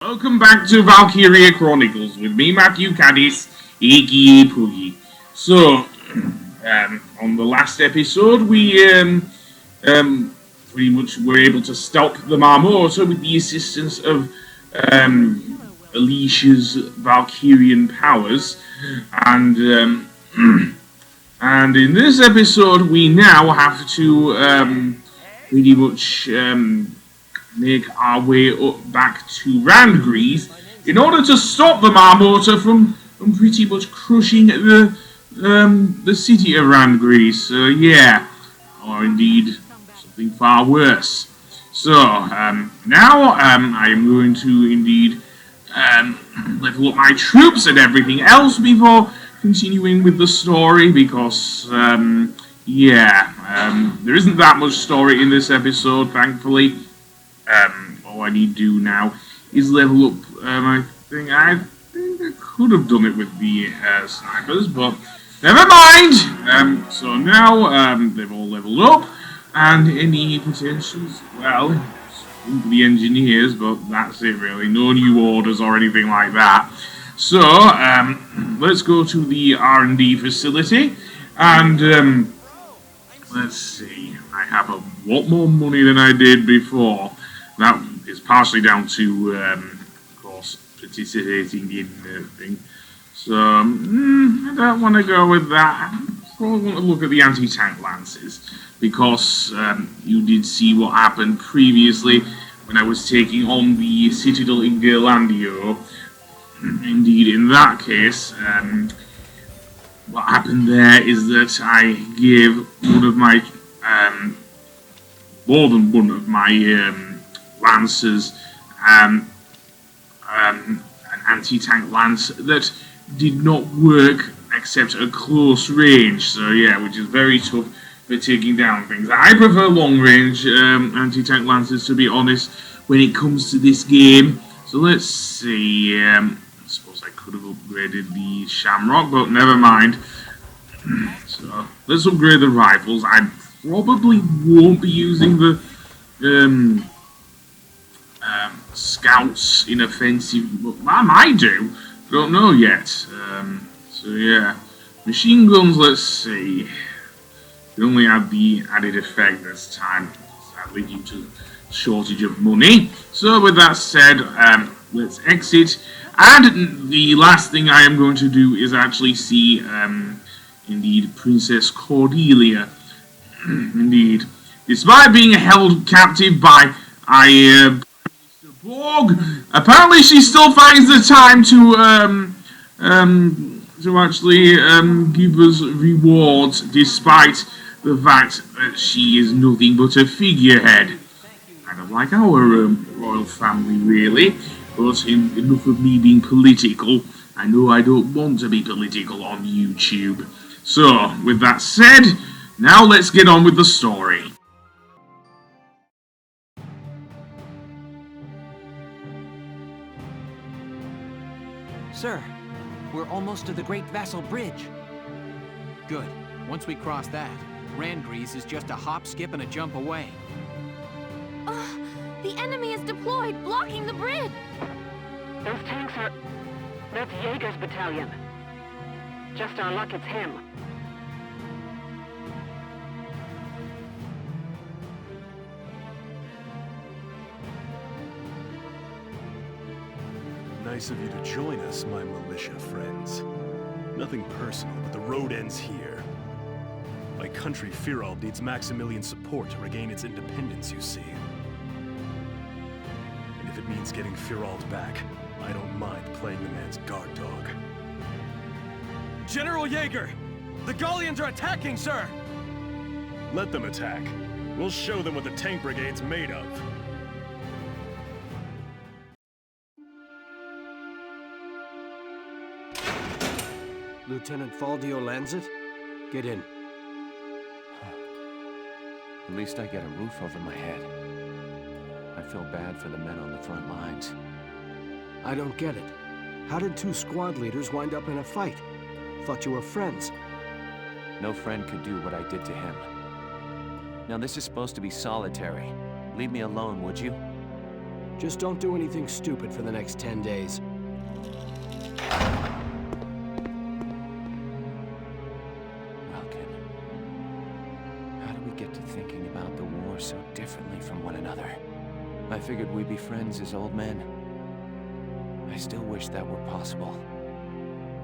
Welcome back to Valkyria Chronicles with me, Matthew Caddis, aka Poogie. So, on the last episode, we pretty much were able to stop the Marmota with the assistance of Alicia's Valkyrian powers, and and in this episode, we now have to pretty much make our way up back to Randgriz in order to stop the Marmota from pretty much crushing the city of Randgriz. So yeah, or indeed something far worse. So now I am going to indeed level up my troops and everything else before continuing with the story, because there isn't that much story in this episode, thankfully. All I need to do now is level up. I think I could have done it with the snipers, but never mind. So now they've all leveled up, and any potentials, well, the engineers, but that's it really. No new orders or anything like that. So let's go to the R&D facility, and let's see. I have a lot more money than I did before. That is partially down to, of course, participating in the thing. So, I don't want to go with that. I probably want to look at the anti-tank lances, because you did see what happened previously when I was taking on the Citadel in Gerlandio. Indeed, in that case, what happened there is that I gave one of my, more than one of my, lancers, an anti-tank lance that did not work except at close range. So yeah, which is very tough for taking down things. I prefer long-range anti-tank lances, to be honest, when it comes to this game. So let's see. I suppose I could have upgraded the Shamrock, but never mind. So let's upgrade the rifles. I probably won't be using the scouts in offensive, but I might do. Don't know yet. So yeah, machine guns. Let's see. We only had the added effect this time, sadly due to shortage of money. So with that said, let's exit. And the last thing I am going to do is actually see, indeed, Princess Cordelia. Indeed, despite being held captive by Borg, apparently she still finds the time to actually give us rewards, despite the fact that she is nothing but a figurehead. Kind of like our royal family, really. But enough of me being political. I know I don't want to be political on YouTube. So, with that said, now let's get on with the story. Sir, we're almost to the Great Vassal Bridge. Good. Once we cross that, Randgriz is just a hop, skip, and a jump away. The enemy is deployed, blocking the bridge! Those tanks are... That's Jaeger's battalion. Just our luck it's him. Nice of you to join us, my militia friends. Nothing personal, but the road ends here. My country, Firald, needs Maximilian support to regain its independence, you see. And if it means getting Firald back, I don't mind playing the man's guard dog. General Jaeger! The Gallians are attacking, sir! Let them attack. We'll show them what the tank brigade's made of. Lieutenant Faldio lands it? Get in. At least I get a roof over my head. I feel bad for the men on the front lines. I don't get it. How did two squad leaders wind up in a fight? Thought you were friends. No friend could do what I did to him. Now this is supposed to be solitary. Leave me alone, would you? Just don't do anything stupid for the next 10 days. Welkin, how do we get to thinking about the war so differently from one another? I figured we'd be friends as old men. I still wish that were possible.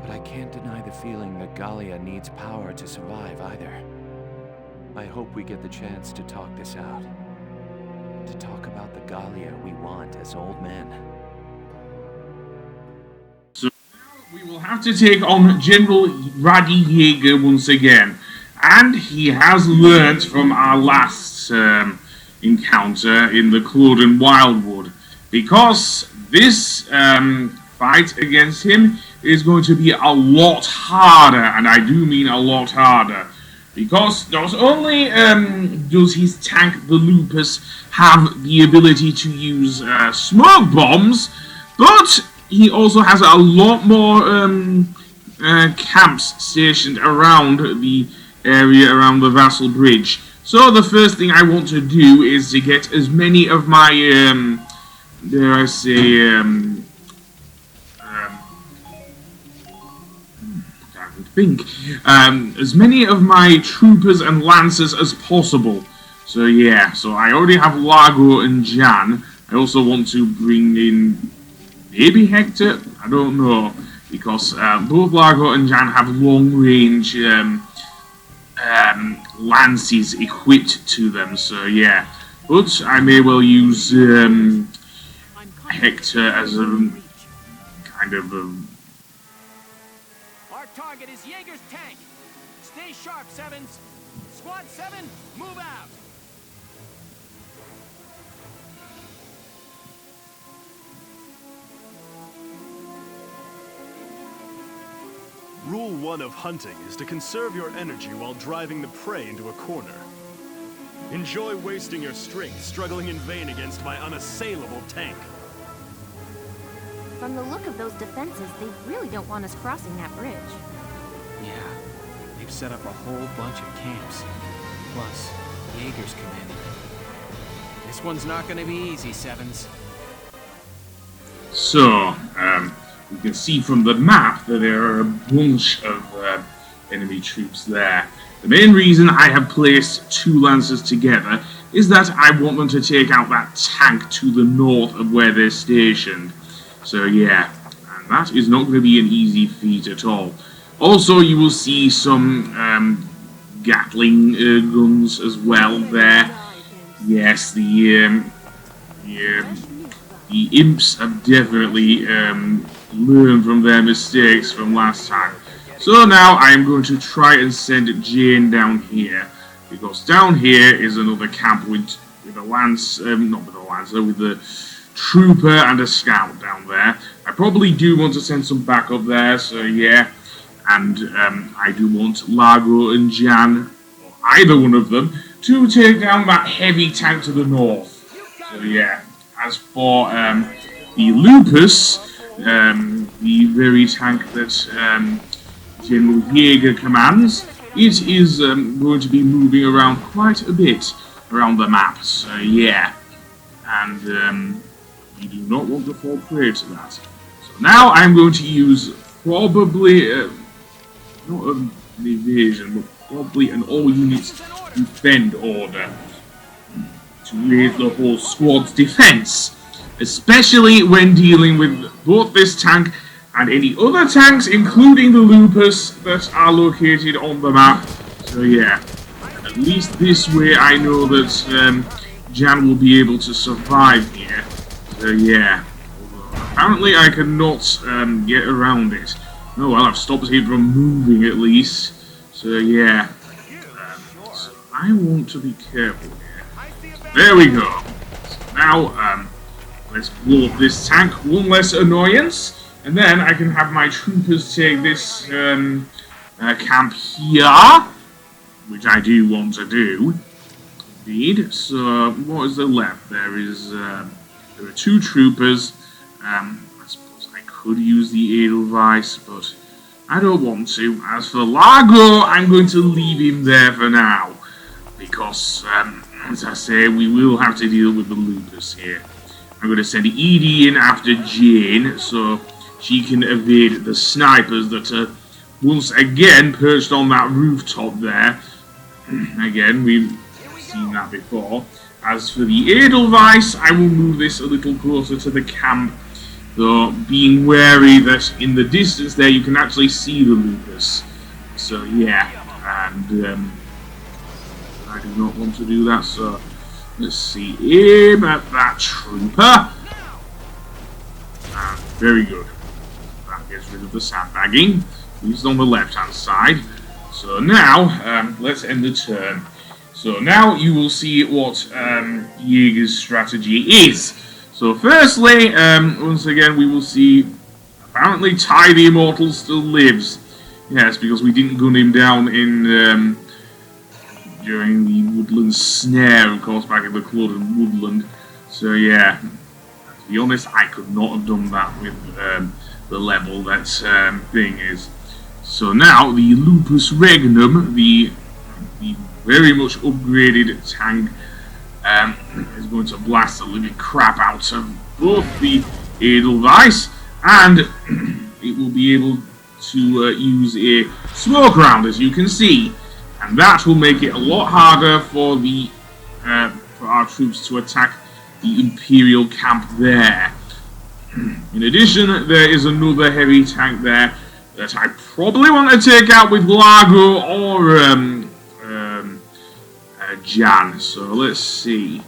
But I can't deny the feeling that Gallia needs power to survive either. I hope we get the chance to talk this out. To talk about the Gallia we want as old men. So now we will have to take on General Radi Jaeger once again. And he has learnt from our last encounter in the Cloden Wildwood. Because this fight against him is going to be a lot harder, and I do mean a lot harder, because not only does his tank, the Lupus, have the ability to use smoke bombs, but he also has a lot more camps stationed around the area around the Vassal Bridge. So the first thing I want to do is to get as many of my, dare I say, as many of my troopers and lancers as possible. So yeah, so I already have Largo and Jan. I also want to bring in maybe Hector, I don't know, because both Largo and Jan have long-range lances equipped to them, so yeah. But I may well use Hector as a kind of a... Our target is Jaeger's tank. Stay sharp, Sevens. Squad 7, move out. Rule 1 of hunting is to conserve your energy while driving the prey into a corner. Enjoy wasting your strength struggling in vain against my unassailable tank. From the look of those defenses, they really don't want us crossing that bridge. Yeah, they've set up a whole bunch of camps. Plus, Jaeger's commanding. This one's not gonna be easy, Sevens. So, you can see from the map that there are a bunch of enemy troops there. The main reason I have placed two lancers together is that I want them to take out that tank to the north of where they're stationed. So yeah, and that is not going to be an easy feat at all. Also, you will see some Gatling guns as well there. Yes, the imps have definitely learned from their mistakes from last time. So now I am going to try and send Jane down here, because down here is another camp with a lance, not with a lancer, with a trooper and a scout down there. I probably do want to send some backup there, so yeah. And I do want Largo and Jan, or either one of them, to take down that heavy tank to the north. So yeah. As for the Lupus, the very tank that General Jaeger commands, it is going to be moving around quite a bit around the map. So yeah. And you do not want to fall prey to that. So now I'm going to use probably, not an evasion, but probably an all-units defend order to raise the whole squad's defense. Especially when dealing with both this tank and any other tanks, including the Lupus, that are located on the map. So yeah, at least this way I know that Jan will be able to survive here. So yeah, apparently I cannot get around it. Oh well, I've stopped him from moving at least. So yeah, so I want to be careful here. There we go. So now let's blow up this tank, one less annoyance, and then I can have my troopers take this camp here, which I do want to do. Indeed. So what is there left? There are two troopers. I suppose I could use the Edelweiss, but I don't want to. As for Largo, I'm going to leave him there for now, because as I say, we will have to deal with the Lupus here. I'm going to send Edie in after Jane so she can evade the snipers that are once again perched on that rooftop there. Again, we've seen that before. As for the Edelweiss, I will move this a little closer to the camp, though being wary that in the distance there you can actually see the Lupus. So yeah, and I do not want to do that, so let's see, aim at that trooper. Very good. That gets rid of the sandbagging. He's on the left hand side. So now, let's end the turn. So now you will see what Jaeger's strategy is. So firstly, once again, we will see, apparently Ty the Immortal still lives. Yes, because we didn't gun him down in during the Woodland Snare, of course, back in the Cloden Woodland. So yeah, to be honest, I could not have done that with the level that thing is. So now the Lupus Regnum, the very much upgraded tank, is going to blast the living crap out of both the Edelweiss, and it will be able to use a smoke round, as you can see, and that will make it a lot harder for the for our troops to attack the Imperial camp there. In addition, there is another heavy tank there that I probably want to take out with Largo or Jan. So let's see.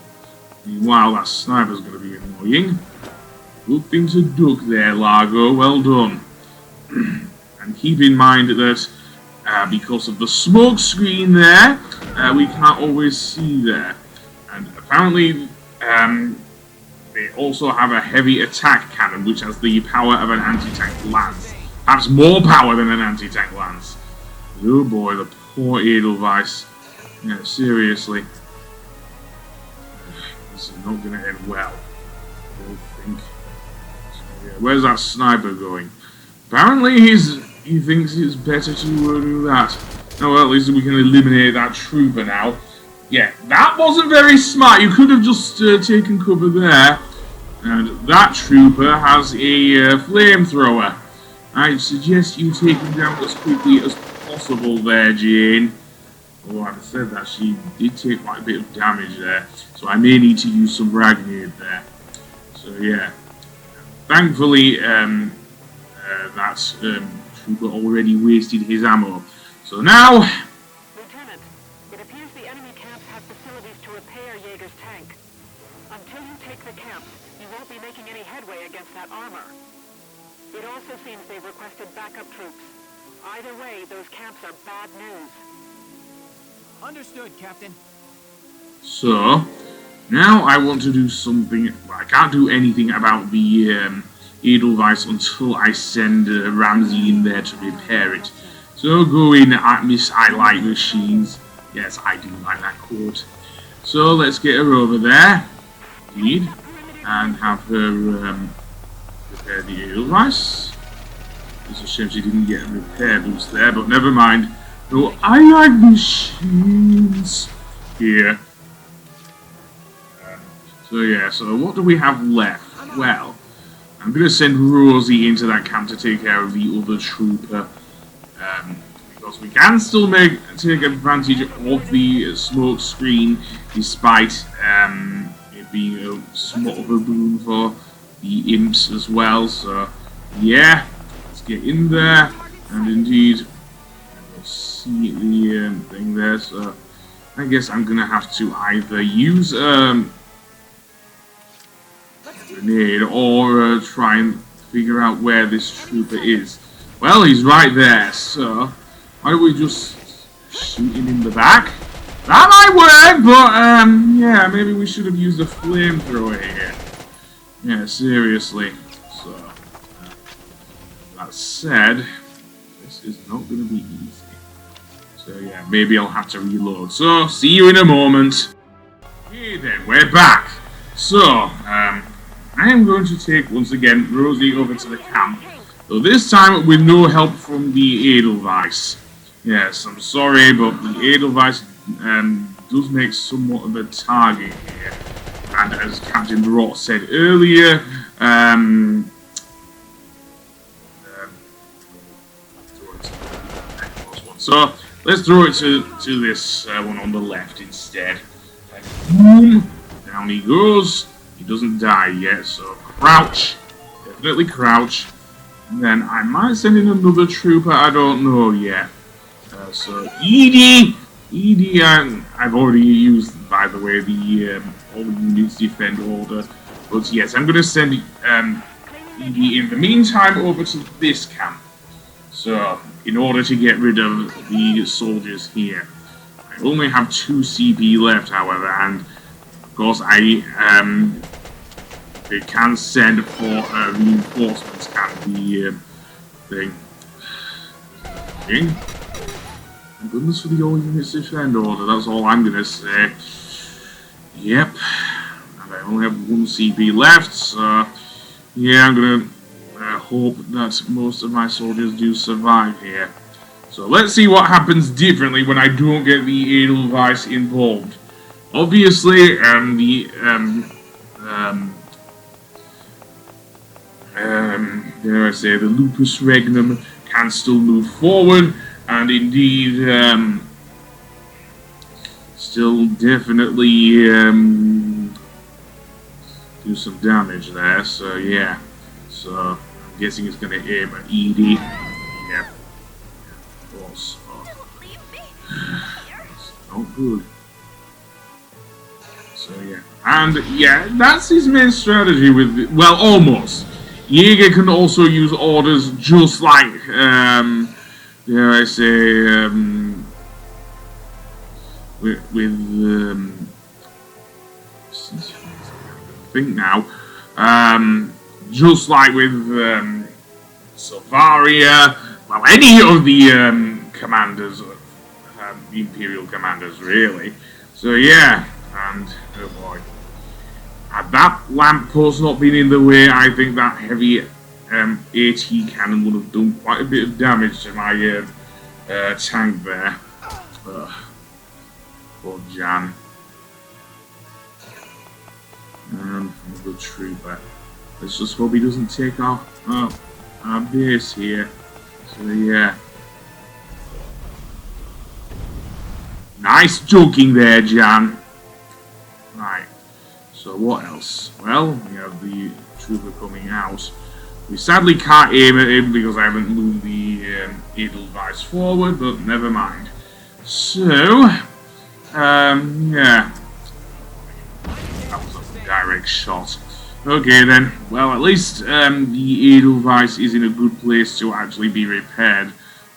Meanwhile, that sniper's going to be annoying. Good thing to duck there, Largo. Well done. And keep in mind that because of the smoke screen there, we can't always see there. And apparently, they also have a heavy attack cannon, which has the power of an anti-tank lance. Perhaps more power than an anti-tank lance. Oh boy, the poor Edelweiss. Yeah, seriously. This is not going to end well, I don't think. So, yeah, where's that sniper going? Apparently he thinks it's better to do that. Oh well, at least we can eliminate that trooper now. Yeah, that wasn't very smart. You could have just taken cover there. And that trooper has a flamethrower. I suggest you take him down as quickly as possible there, Jane. Although having said that, she did take quite a bit of damage there, so I may need to use some Ragnir there. So yeah, thankfully that trooper already wasted his ammo. So now, Lieutenant, it appears the enemy camps have facilities to repair Jaeger's tank. Until you take the camps, you won't be making any headway against that armor. It also seems they've requested backup troops. Either way, those camps are bad news. Understood, Captain. so now I want to do something. Well, I can't do anything about the Edelweiss until I send Ramsey in there to repair it. So go in at Miss I Like Machines. Yes, I do like that quote. So let's get her over there, indeed, and have her repair the Edelweiss. It's a shame she didn't get a repair boost there, but never mind. No, I like machines here. So yeah, so what do we have left? Well, I'm going to send Rosie into that camp to take care of the other trooper. Because we can still take advantage of the smoke screen, despite it being somewhat of a boon for the imps as well. So yeah, let's get in there, and indeed we'll see the thing there. So I guess I'm gonna have to either use a grenade or try and figure out where this trooper is. Well, he's right there, so why don't we just shoot him in the back? That might work, but yeah, maybe we should have used a flamethrower here. Yeah, seriously. So that said, this is not going to be easy. So yeah, maybe I'll have to reload. So see you in a moment. Okay then, we're back. So I am going to take once again Rosie over to the camp. So this time with no help from the Edelweiss. Yes, I'm sorry, but the Edelweiss does make somewhat of a target here. and as Captain Ross said earlier, so let's throw it to this one on the left instead. Boom! Down he goes. He doesn't die yet, so crouch. Definitely crouch. And then I might send in another trooper, I don't know yet. So Edie, I've already used, by the way, the all the units defend order. But yes, I'm going to send Edie in the meantime over to this camp. So, in order to get rid of the soldiers here. I only have 2 CP left, however, and of course they can send for reinforcements, can the thing. Thank goodness for the all units defend order, that's all I'm gonna say. Yep. And I only have 1 CP left, so yeah, I'm gonna hope that most of my soldiers do survive here. So let's see what happens differently when I don't get the Edelweiss involved. Obviously, dare I say, the Lupus Regnum can still move forward, and indeed, still definitely do some damage there. So yeah, so I'm guessing it's going to aim at Edie. Yeah, of course. Not good. So yeah, and yeah, that's his main strategy with, well, almost. Jaeger can also use orders just like, dare I say, I think now, just like with Valkyria, well, any of the commanders, the Imperial commanders, really. So yeah, and oh boy. Had that lamppost not been in the way, I think that heavy AT cannon would have done quite a bit of damage to my tank there. Poor Jan. Another trooper. Let's just hope he doesn't take our base here. So yeah. Nice joking there, Jan. Right. So what else? Well, we have the trooper coming out. We sadly can't aim at him because I haven't moved the Edelweiss forward, but never mind. So, yeah. That was a direct shot. Okay then, well at least the Edelweiss is in a good place to actually be repaired,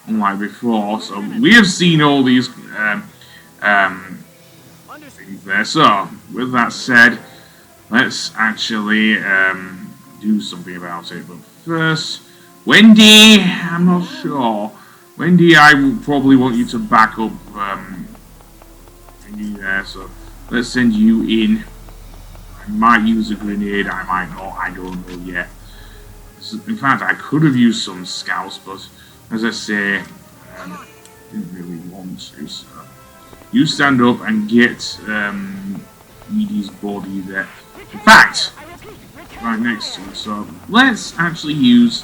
unlike before. So we have seen all these things there. So, with that said, let's actually do something about it. But first, Wendy, I'm not sure. Wendy, I will probably want you to back up Wendy there. So let's send you in. I might use a grenade, I might not, I don't know yet. In fact, I could have used some scouts, but as I say, didn't really want to. So you stand up and get Edie's body there. In fact, right next to it. So let's actually use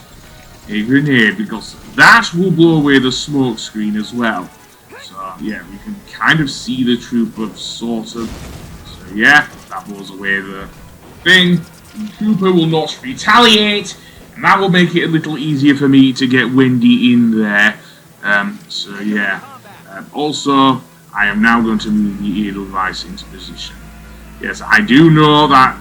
a grenade because that will blow away the smoke screen as well. So yeah, we can kind of see the trooper sort of. So yeah, that blows away the thing. The trooper will not retaliate, and that will make it a little easier for me to get Wendy in there. So yeah. Also, I am now going to move the Edelweiss into position. Yes, I do know that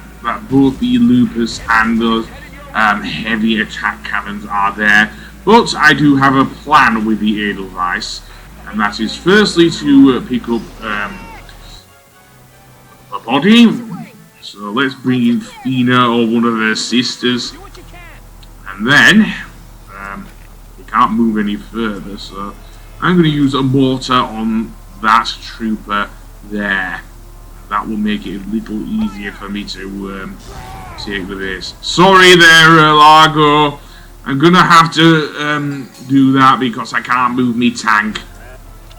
both the Lupus and those heavy attack cannons are there, but I do have a plan with the Edelweiss, and that is firstly to pick up a body. So let's bring in Fina or one of her sisters, and then we can't move any further, so I'm going to use a mortar on that trooper there. That will make it a little easier for me to take the base. Sorry there, Largo. I'm gonna have to do that because I can't move me tank.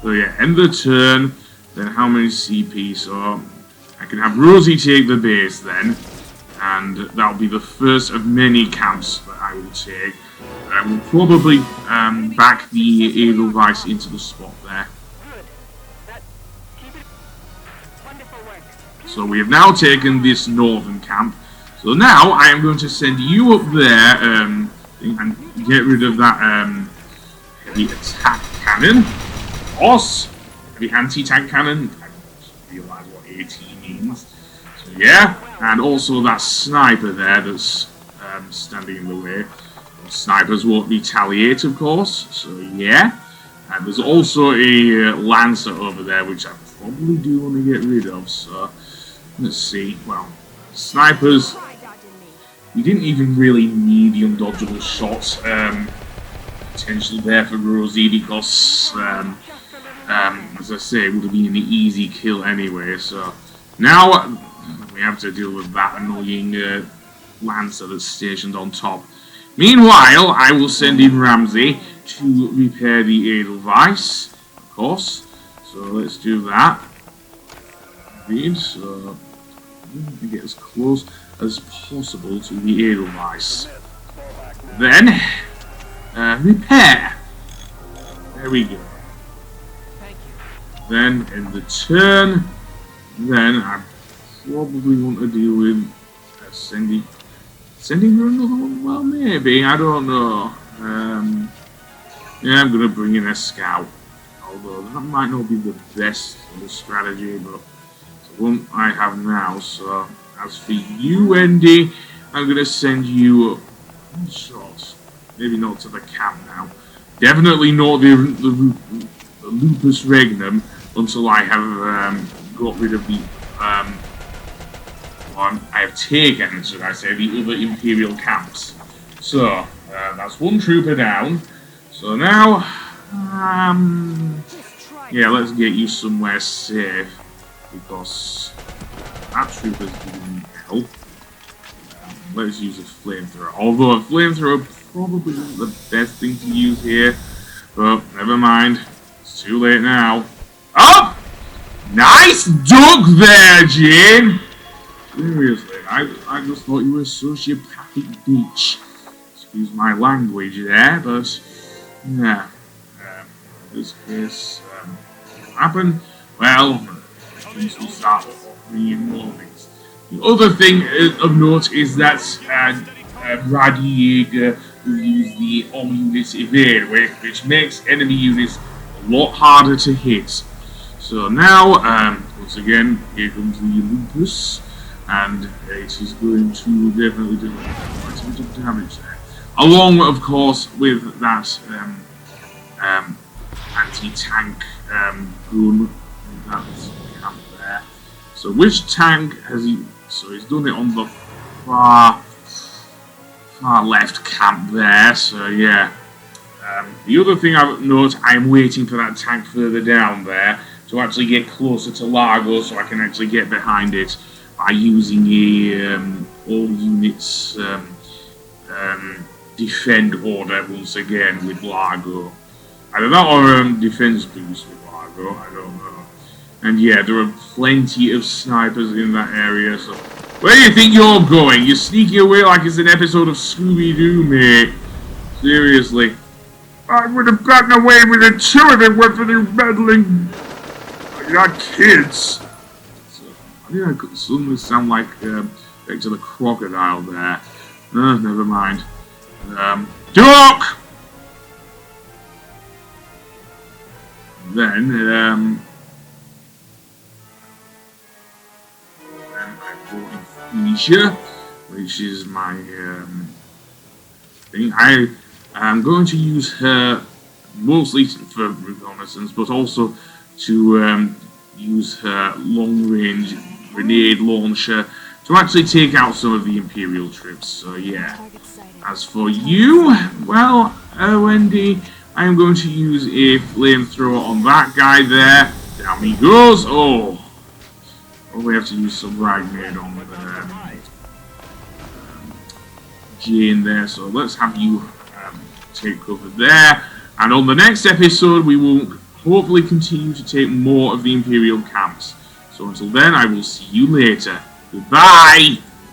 So yeah, end the turn. Then how many CP? So I can have Rosie take the base then, and that'll be the first of many camps that I will take. I will probably back the Edelweiss into the spot there. Good. Keep it. Wonderful work. So we have now taken this northern camp. So now I am going to send you up there and get rid of that heavy attack cannon. Of course, heavy anti-tank cannon. I don't realise what AT means. So yeah, and also that sniper there that's standing in the way. Snipers won't retaliate, of course, so yeah. And there's also a Lancer over there, which I probably do want to get rid of, so let's see. Well, snipers, you didn't even really need the undodgeable shots potentially there for Rosie, because, as I say, it would have been an easy kill anyway, so now we have to deal with that annoying Lancer that's stationed on top. Meanwhile, I will send in Ramsey to repair the Edelweiss, of course. So let's do that. Indeed, so we get as close as possible to the Edelweiss. Then, repair. There we go. Then, in the turn, then I probably want to deal with sending her another one? Well, maybe. I don't know. Yeah, I'm going to bring in a scout. Although that might not be the best of the strategy, but it's the one I have now. So, as for you, Wendy, I'm going to send you one shot. Maybe not to the camp now. Definitely not the Lupus Regnum until I have got rid of the I have taken, should I say, the other Imperial camps. So, that's one trooper down. So now, yeah, let's get you somewhere safe, because that trooper's doing hell. Let's use a flamethrower. Although a flamethrower probably isn't the best thing to use here, but never mind. It's too late now. Oh! Nice duck there, Jane! Seriously, I just thought you were a sociopathic bitch. Excuse my language there, but yeah. In this case, what happened? Well, things will start bringing more things. The other thing of note is that Radi Jaeger will use the all-units evade, which makes enemy units a lot harder to hit. So now, once again, here comes the Lupus. And it is going to definitely do quite a bit of damage there. Along, of course, with that anti-tank gun. That's camp there. So which tank has he... So he's done it on the far left camp there. So yeah. The other thing I've noticed, I'm waiting for that tank further down there to actually get closer to Largo so I can actually get behind it by using a all units defend order once again with Largo. Either that or defense boost with Largo, I don't know. And yeah, there are plenty of snipers in that area, so where do you think you're going? You're sneaking away like it's an episode of Scooby-Doo, mate. Seriously. I would have gotten away with it too if it weren't for the meddling... You're kids. I think I could suddenly sound like Hector the Crocodile there. Never mind. Duck! Then I brought in Felicia, which is my thing. I am going to use her mostly for reconnaissance, but also to use her long-range grenade launcher to actually take out some of the Imperial troops. So yeah. As for you, well, Wendy, I am going to use a flamethrower on that guy there. Down he goes. Oh, we have to use some grenade on Jane there. So let's have you take cover there. And on the next episode, we will hopefully continue to take more of the Imperial camps. So until then, I will see you later. Goodbye!